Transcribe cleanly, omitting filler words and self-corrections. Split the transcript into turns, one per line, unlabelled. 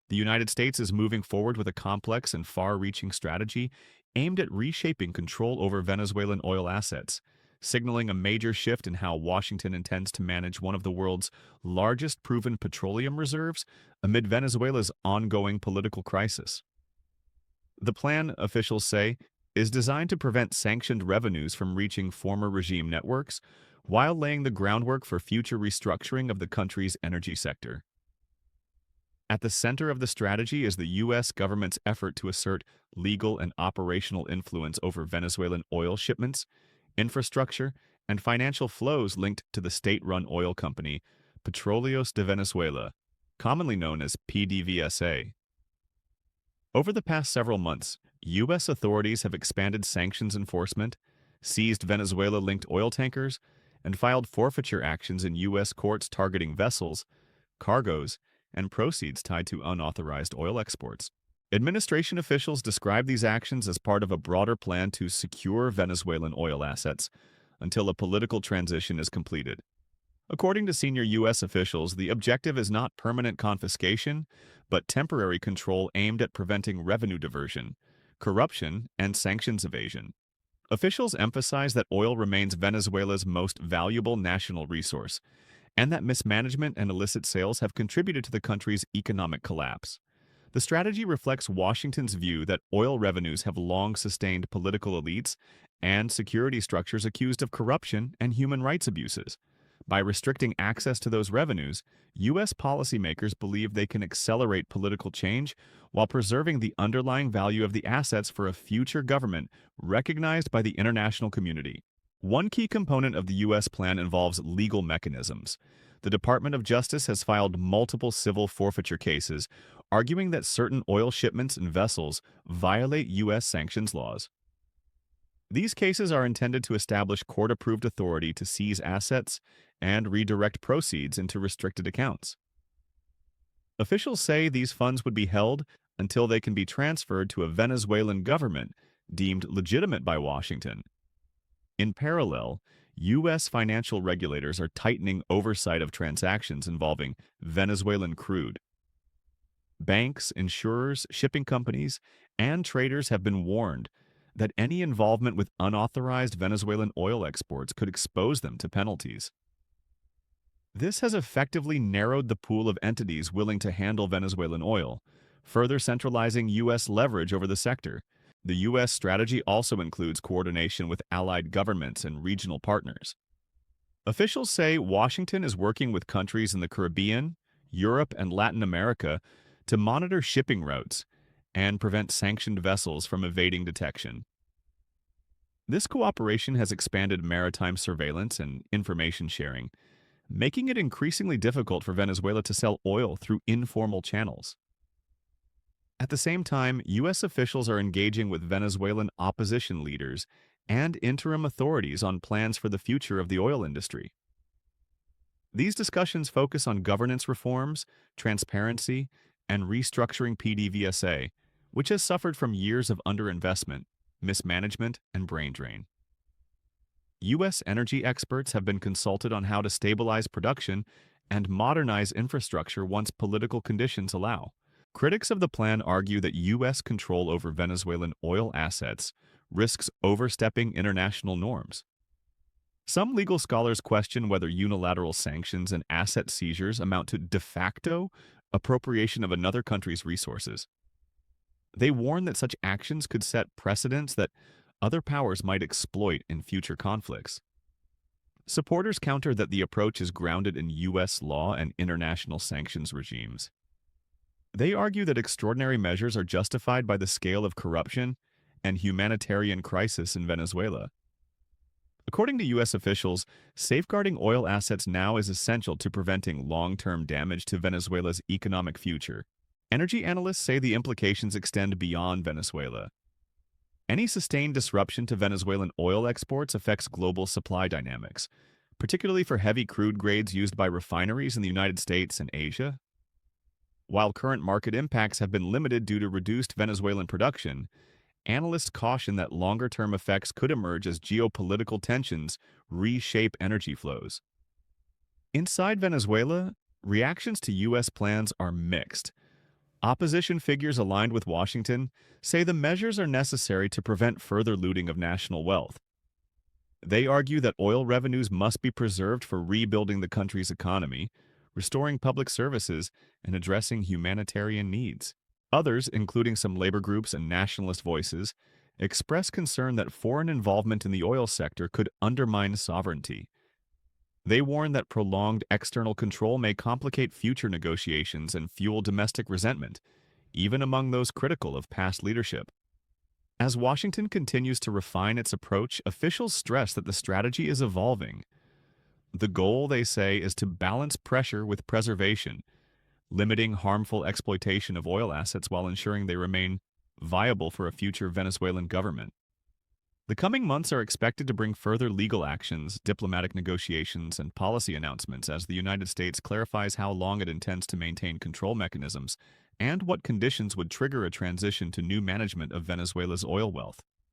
The United States is moving forward with a complex and far-reaching strategy aimed at reshaping control over Venezuelan oil assets, signaling a major shift in how Washington intends to manage one of the world's largest proven petroleum reserves amid Venezuela's ongoing political crisis. The plan, officials say, is designed to prevent sanctioned revenues from reaching former regime networks while laying the groundwork for future restructuring of the country's energy sector. At the center of the strategy is the U.S. government's effort to assert legal and operational influence over Venezuelan oil shipments, infrastructure, and financial flows linked to the state-run oil company Petróleos de Venezuela, commonly known as PDVSA. Over the past several months, U.S. authorities have expanded sanctions enforcement, seized Venezuela-linked oil tankers, and filed forfeiture actions in U.S. courts targeting vessels, cargoes, and proceeds tied to unauthorized oil exports. Administration officials describe these actions as part of a broader plan to secure Venezuelan oil assets until a political transition is completed. According to senior U.S. officials, the objective is not permanent confiscation, but temporary control aimed at preventing revenue diversion, corruption, and sanctions evasion. Officials emphasize that oil remains Venezuela's most valuable national resource, and that mismanagement and illicit sales have contributed to the country's economic collapse. The strategy reflects Washington's view that oil revenues have long sustained political elites and security structures accused of corruption and human rights abuses. By restricting access to those revenues, U.S. policymakers believe they can accelerate political change while preserving the underlying value of the assets for a future government recognized by the international community. One key component of the U.S. plan involves legal mechanisms. The Department of Justice has filed multiple civil forfeiture cases, arguing that certain oil shipments and vessels violate U.S. sanctions laws. These cases are intended to establish court-approved authority to seize assets and redirect proceeds into restricted accounts. Officials say these funds would be held until they can be transferred to a Venezuelan government deemed legitimate by Washington. In parallel, U.S. financial regulators are tightening oversight of transactions involving Venezuelan crude. Banks, insurers, shipping companies, and traders have been warned that any involvement with unauthorized Venezuelan oil exports could expose them to penalties. This has effectively narrowed the pool of entities willing to handle Venezuelan oil, further centralizing U.S. leverage over the sector. The U.S. strategy also includes coordination with allied governments and regional partners. Officials say Washington is working with countries in the Caribbean, Europe, and Latin America to monitor shipping routes and prevent sanctioned vessels from evading detection. This cooperation has expanded maritime surveillance and information sharing, making it increasingly difficult for Venezuela to sell oil through informal channels. At the same time, U.S. officials are engaging with Venezuelan opposition leaders and interim authorities on plans for the future of the oil industry. These discussions focus on governance reforms, transparency, and restructuring PDVSA, which has suffered from years of underinvestment, mismanagement, and brain drain. U.S. energy experts have been consulted on how to stabilize production and modernize infrastructure once political conditions allow. Critics of the plan argue that U.S. control over Venezuelan oil assets risks overstepping international norms. Some legal scholars question whether unilateral sanctions and asset seizures amount to de facto appropriation of another country's resources. They warn that such actions could set precedents that other powers might exploit in future conflicts. Supporters counter that the approach is grounded in U.S. law and international sanctions regimes. They argue that extraordinary measures are justified by the scale of corruption and humanitarian crisis in Venezuela. According to U.S. officials, safeguarding oil assets now is essential to preventing long-term damage to Venezuela's economic future. Energy analysts say the implications extend beyond Venezuela. Any sustained disruption to Venezuelan oil exports affects global supply dynamics, particularly for heavy crude grades used by refineries in the United States and Asia. While current market impacts have been limited due to reduced Venezuelan production, analysts caution that longer-term effects could emerge as geopolitical tensions reshape energy flows. Inside Venezuela, reactions to U.S. plans are mixed. Opposition figures aligned with Washington say the measures are necessary to prevent further looting of national wealth. They argue that oil revenues must be preserved for rebuilding the country's economy, restoring public services, and addressing humanitarian needs. Others, including some labor groups and nationalist voices, express concern that foreign involvement in the oil sector could undermine sovereignty. They warn that prolonged external control may complicate future negotiations and fuel domestic resentment, even among those critical of past leadership. As Washington continues to refine its approach, officials stress that the strategy is evolving. The goal, they say, is to balance pressure with preservation, limiting harmful exploitation of oil assets while ensuring they remain viable for a future Venezuelan government. The coming months are expected to bring further legal actions, diplomatic negotiations, and policy announcements as the United States clarifies how long it intends to maintain control mechanisms and what conditions would trigger a transition to new management of Venezuela's oil wealth.